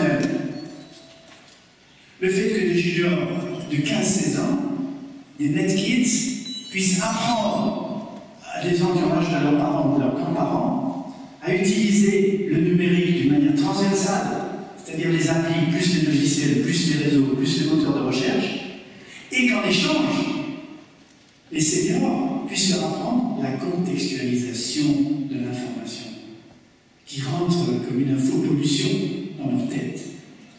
soi-même. Le fait que des juniors de 15-16 ans, des net kids, puissent apprendre à des gens qui ont l'âge de leurs parents ou de leurs grands-parents à utiliser le numérique d'une manière transversale, c'est-à-dire les applis, plus les logiciels, plus les réseaux, plus les moteurs de recherche, et qu'en échange, les seniors puissent leur apprendre la contextualisation de l'information, qui rentre comme une infopollution dans leur tête.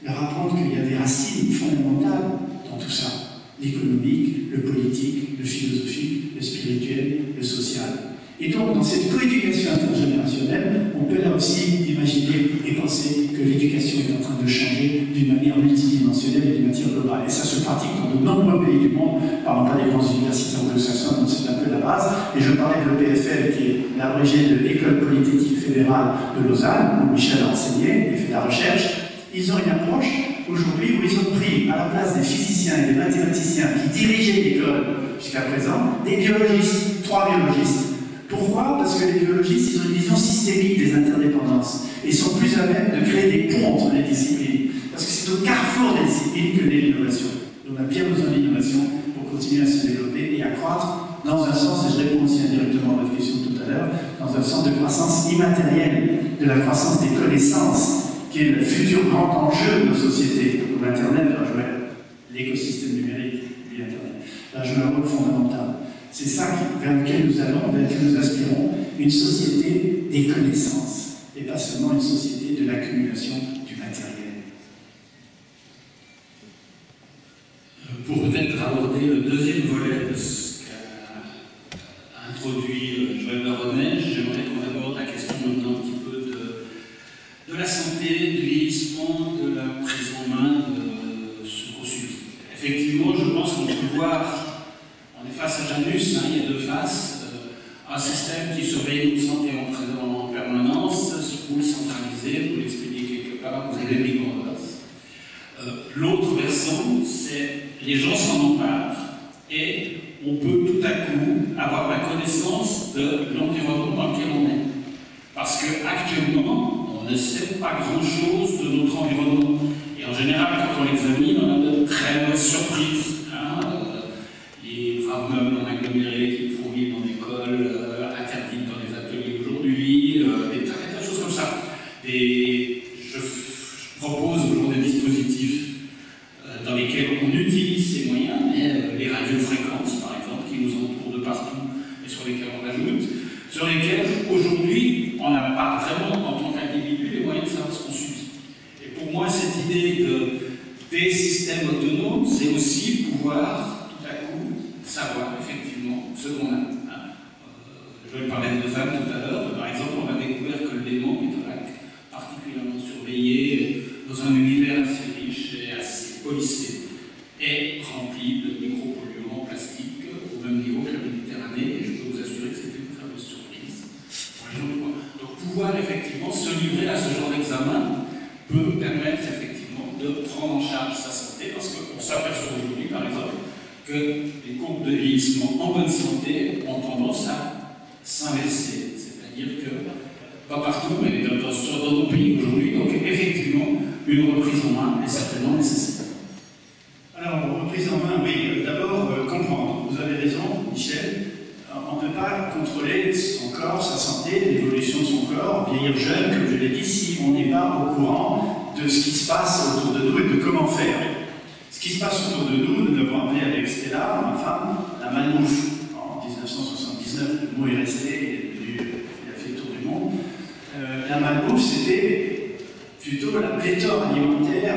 Leur apprendre qu'il y a des racines fondamentales dans tout ça, l'économique, le politique, le philosophique, le spirituel, le social. Et donc, dans cette coéducation intergénérationnelle, on peut là aussi imaginer et penser que l'éducation est en train de changer d'une manière multidimensionnelle et d'une manière globale. Et ça se pratique dans de nombreux pays du monde, par exemple les grandes universités anglo-saxonnes, donc c'est un peu la base. Et je parlais de l'EPFL, qui est l'abrégé de l'École Polytechnique Fédérale de Lausanne, où Michel a enseigné et fait de la recherche. Ils ont une approche aujourd'hui où ils ont pris à la place des physiciens et des mathématiciens qui dirigeaient l'école jusqu'à présent, des biologistes, 3 biologistes. Pourquoi? Parce que les biologistes, ils ont une vision systémique des interdépendances et sont plus à même de créer des ponts entre les disciplines. Parce que c'est au carrefour des disciplines que naît l'innovation. On a bien besoin d'innovation pour continuer à se développer et à croître dans un sens, et je réponds aussi indirectement à votre question tout à l'heure, dans un sens de croissance immatérielle, de la croissance des connaissances, qui est le futur grand enjeu de nos sociétés, où l'Internet va jouer, l'écosystème numérique et l'Internet, va jouer un rôle fondamental. C'est ça vers lequel nous allons, vers lequel nous aspirons, une société des connaissances, et pas seulement une société de l'accumulation du matériel. Pour peut-être aborder le deuxième volet de ce qu'a introduit Joël Baronnet, j'aimerais qu'on aborde la question maintenant un petit peu de la santé, du vieillissement, de la prise en main de ce qu'on subit. Effectivement, je pense qu'on peut voir. On est face à Janus, hein, il y a deux faces. Un système qui surveille notre santé en permanence, full centralisé, vous l'expliquez quelque part, vous avez mis en place. L'autre versant, c'est les gens s'en emparent et on peut tout à coup avoir la connaissance de l'environnement dans lequel on est. Parce qu'actuellement, on ne sait pas grand-chose de notre environnement. Et en général, quand on l'examine, on a de très mauvaises surprises. Meubles en aggloméré qui font vivre dans l'école, interdites dans les ateliers aujourd'hui, des tas de choses comme ça. Je propose aujourd'hui des dispositifs dans lesquels on utilise ces moyens, les radiofréquences par exemple, qui nous entourent de partout et sur lesquels on ajoute, sur lesquels aujourd'hui on n'a pas vraiment en tant qu'individu les moyens de savoir ce qu'on subit. Et pour moi, cette idée des systèmes autonomes, c'est aussi pouvoir savoir effectivement ce qu'on a. Je vais parler de femmes tout à l'heure. Par exemple, on a découvert que le Léman est un lac particulièrement surveillé, dans un univers assez riche et assez policé, et rempli de micropolluants plastiques au même niveau que la Méditerranée. Et je peux vous assurer que c'est une très bonne surprise. Donc pouvoir effectivement se livrer à ce genre d'examen peut permettre effectivement de prendre en charge sa santé, parce qu'on s'aperçoit aujourd'hui, par exemple, que les courbes de vieillissement en bonne santé ont tendance à s'inverser. C'est-à-dire que, pas partout, mais dans nos pays aujourd'hui, donc effectivement, une reprise en main est certainement nécessaire. Alors, reprise en main, oui, d'abord, comprendre. Vous avez raison, Michel, on ne peut pas contrôler son corps, sa santé, l'évolution de son corps, vieillir jeune, comme je l'ai dit, si on n'est pas au courant de ce qui se passe autour de nous et de comment faire. Ce qui se passe autour de nous, nous l'avons appelé avec Stella, ma femme, la malbouffe. En 1979, le mot est resté, il a fait le tour du monde. La malbouffe, c'était plutôt la pléthore alimentaire,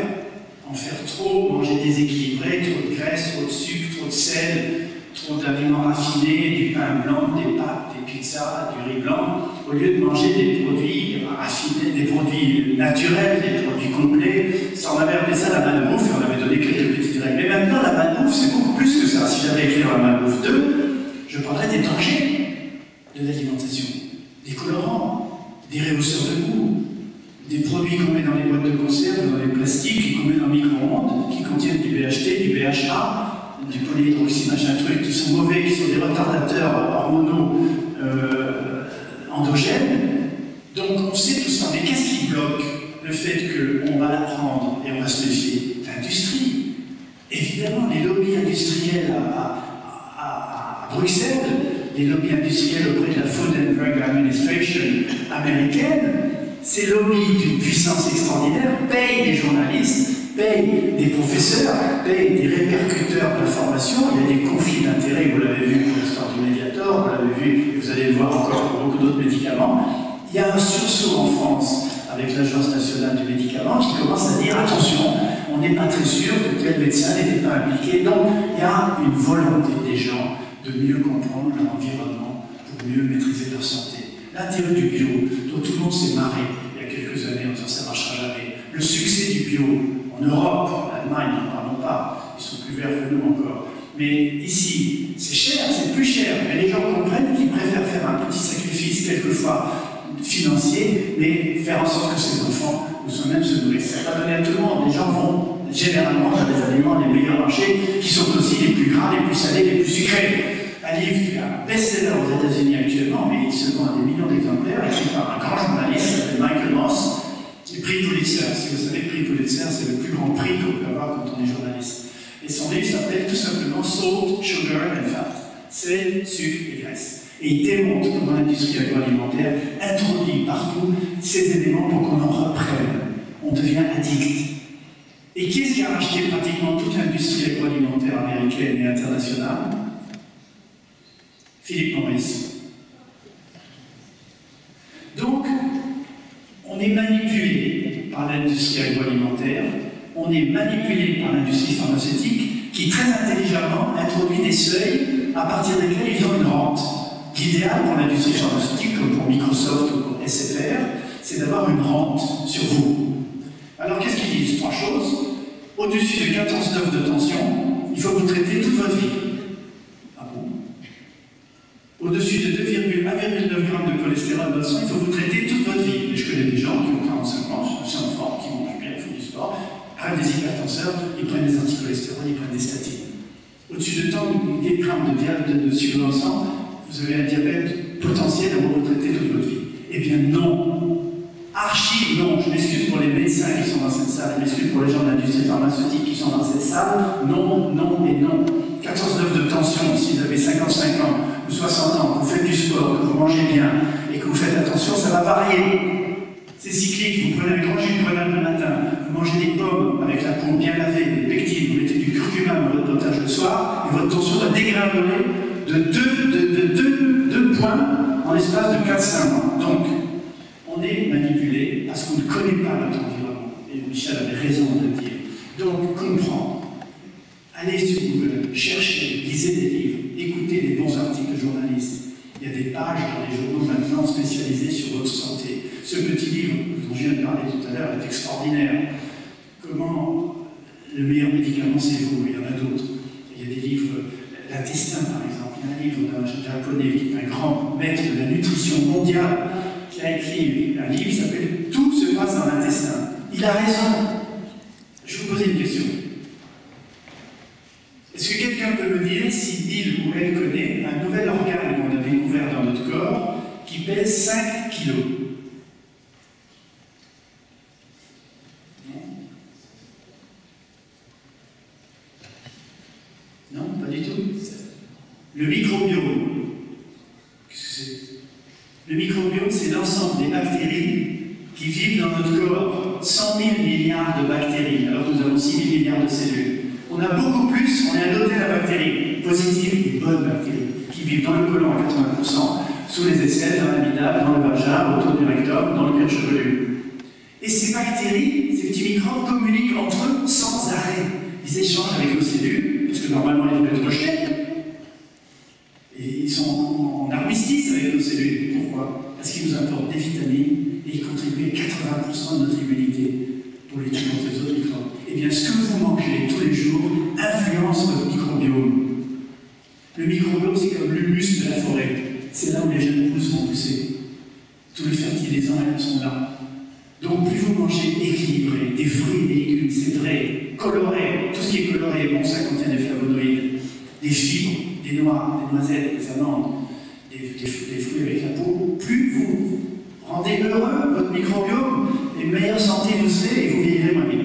en faire trop, manger déséquilibré, trop de graisse, trop de sucre, trop de sel, trop d'aliments raffinés, du pain blanc, des pâtes, des pizzas, du riz blanc, au lieu de manger des produits raffinés, des produits naturels, des produits complets. Ça, on avait appelé ça la malbouffe et on avait donné quelques petites règles. Mais maintenant, la malbouffe, c'est beaucoup plus que ça. Si j'avais écrit dans la malbouffe 2, je parlerais des dangers de l'alimentation, des colorants, des rehausseurs de goût, des produits qu'on met dans les boîtes de conserve, dans les plastiques, qu'on met dans le micro-ondes, qui contiennent du BHT, du BHA, du polyhydroxy, machin truc, qui sont mauvais, qui sont des retardateurs hormonaux endogènes. Donc on sait tout ça, mais qu'est-ce qui bloque le le fait qu'on va l'apprendre et on va se méfier. L'industrie. Évidemment, les lobbies industriels à Bruxelles, les lobbies industriels auprès de la Food and Drug Administration américaine, ces lobbies d'une puissance extraordinaire payent des journalistes, payent des professeurs, payent des répercuteurs d'informations. Il y a des conflits d'intérêts, vous l'avez vu pour l'histoire du Mediator, vous l'avez vu, et vous allez le voir encore pour beaucoup d'autres médicaments. Il y a un sursaut en France avec l'Agence nationale du médicament qui commence à dire attention, on n'est pas très sûr que tel médecin n'était pas impliqué. Donc il y a une volonté des gens de mieux comprendre leur environnement pour mieux maîtriser leur santé. L'intérêt du bio, dont tout le monde s'est marré il y a quelques années en disant ça ne marchera jamais. Le succès du bio en Europe, en Allemagne, n'en parlons pas, ils sont plus verts que nous encore. Mais ici, c'est cher, c'est plus cher, mais les gens comprennent qu'ils préfèrent faire un petit sacrifice quelquefois financier, mais faire en sorte que ces enfants ou même se nourrissent. Ça va donner à tout le monde. Les gens vont généralement vers des aliments les meilleurs marchés, qui sont aussi les plus gras, les plus salés, les plus sucrés. Un livre qui est un best-seller aux États-Unis actuellement, mais il se vend à des millions d'exemplaires, écrit par un grand journaliste qui s'appelle Michael Moss, le prix Pulitzer. Si vous savez, le prix Pulitzer, c'est le plus grand prix qu'on peut avoir quand on est journaliste. Et son livre s'appelle tout simplement Salt, Sugar and Fat. Sel, sucre et graisse. Et il démontre comment l'industrie agroalimentaire introduit partout ces éléments pour qu'on en reprenne. On devient addict. Et qui est-ce qui a racheté pratiquement toute l'industrie agroalimentaire américaine et internationale? Philip Morris. Donc, on est manipulé par l'industrie agroalimentaire, on est manipulé par l'industrie pharmaceutique qui très intelligemment introduit des seuils à partir desquels ils ont une rente. L'idéal pour l'industrie pharmaceutique, comme pour Microsoft ou pour SFR, c'est d'avoir une rente sur vous. Alors qu'est-ce qu'ils disent? Trois choses. Au-dessus de 14,9 de tension, il faut vous traiter toute votre vie. Ah bon? Au-dessus de 1,9 g de cholestérol dans le sang, il faut vous traiter toute votre vie. Et je connais des gens qui ont 45 ans, sont en forme, qui mangent bien, ils font du sport, arrêtent des hypertenseurs, ils prennent des anticholestérols, ils prennent des statines. Au-dessus de tant de grammes de sucre dans le sang, vous avez un diabète potentiel à vous retraiter toute votre vie. Eh bien non. Archi non. Je m'excuse pour les médecins qui sont dans cette salle, je m'excuse pour les gens de l'industrie pharmaceutique qui sont dans cette salle. Non, non et non. 14,9 de tension, si vous avez 55 ans ou 60 ans, que vous faites du sport, que vous mangez bien et que vous faites attention, ça va varier. C'est cyclique, vous prenez un grand jus de grenade le matin, vous mangez des pommes avec la peau bien lavée, des pectines, vous mettez du curcuma dans votre potage le soir, et votre tension va dégringoler de 2 points en l'espace de 4-5 mois. Donc, on est manipulé parce qu'on ne connaît pas notre environnement. Et Michel avait raison de le dire. Donc, comprendre. Allez sur Google, cherchez, lisez des livres, écoutez des bons articles de journalistes. Il y a des pages dans les journaux maintenant spécialisées sur votre santé. Ce petit livre dont je viens de parler tout à l'heure est extraordinaire. Comment le meilleur médicament c'est vous, il y en a d'autres. Il y a des livres, l'intestin par exemple. Il y a un livre d'un japonais qui est un grand maître de la nutrition mondiale qui a écrit un livre qui s'appelle « Tout se passe dans l'intestin ». Il a raison. Je vais vous poser une question. Est-ce que quelqu'un peut me dire si il ou elle connaît un nouvel organe qu'on a découvert dans notre corps qui pèse 5 kilos? Non, pas du tout. Le microbiome. Qu'est-ce que c'est? Le microbiome, c'est l'ensemble des bactéries qui vivent dans notre corps. 100 000 milliards de bactéries, alors que nous avons 6 000 milliards de cellules. On a beaucoup plus, on est un hôtel à bactéries, positives et bonnes bactéries, qui vivent dans le côlon à 80%, sous les aisselles, dans l'amidale, dans le vagin, autour du rectum, dans le cuir chevelu. Et ces bactéries, ces petits microbes communiquent entre eux sans arrêt. Ils échangent avec nos cellules, parce que normalement ils vont être rejetés. Et ils sont en armistice avec nos cellules. Pourquoi? Parce qu'ils nous apportent des vitamines et ils contribuent à 80% de notre immunité pour lutter contre les autres microbes. Eh bien, ce que vous mangez tous les jours influence votre microbiome. Le microbiome, c'est comme l'humus de la forêt. C'est là où les jeunes pousses vont pousser. Tous les fertilisants, elles sont là. Donc, plus vous mangez équilibré, des fruits, des légumes, c'est vrai, coloré, tout ce qui est coloré, bon, ça contient des flavonoïdes, des fibres, des noix, des noisettes, des amandes, des fruits avec la peau, plus vous rendez heureux votre microbiome, une meilleure santé vous serez et vous vieillirez moins vite.